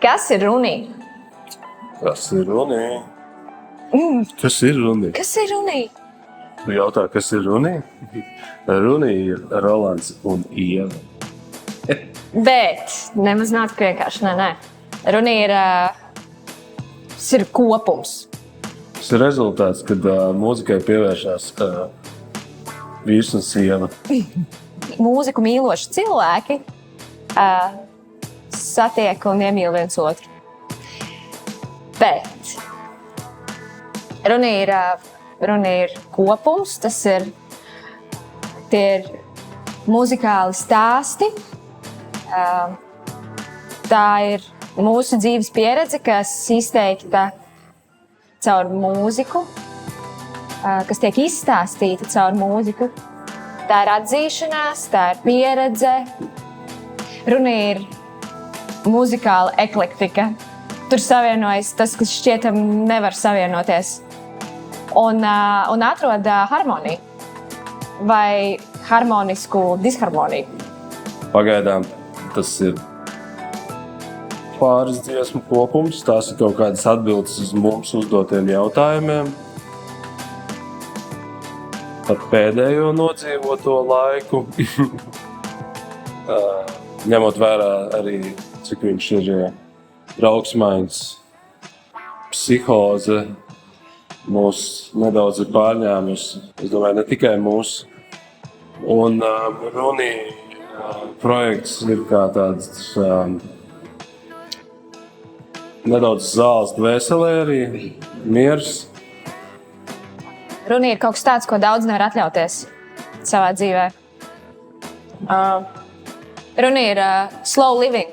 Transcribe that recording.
Kas ir runī? Kas ir runī? Kas ir runī? Kas ir runī? Tu jautā, kas ir runī? Runī ir Rolands un Ieva. Bet nemaz nav tik vienkārši. Nē. Runī ir, tas ir kopums. Tas ir rezultāts, kad mūzikai pievēršās vīrs un sieva. Mūziku mīloši cilvēki satiek un iemīl viens otru. Bet runa ir kopums, tie ir muzikāli stāsti. Tā ir mūsu dzīves pieredze, kas izteikta caur mūziku, kas tiek izstāstīta caur mūziku. Tā ir atzīšanās, tā ir pieredze. Runa ir muzikāla eklektika. Tur savienojas tas, kas šķietam nevar savienoties. Un atrod harmoniju vai harmonisku disharmoniju. Pagaidām tas ir pāris dziesmu kopums. Tās ir kaut kādas atbildes uz mums uzdotiem jautājumiem. Par pēdējo nodzīvoto laiku. Ņemot vērā arī, cik viņš ir trauksmains, psihoze mūs nedaudz ir pārņēmusi. Es domāju, ne tikai mūs. Un Runī projekts ir kā tāds nedaudz zāles dvēselē arī, miers. Runa ir kaut kas tāds, ko daudz nevar atļauties savā dzīvē. Runa ir slow living.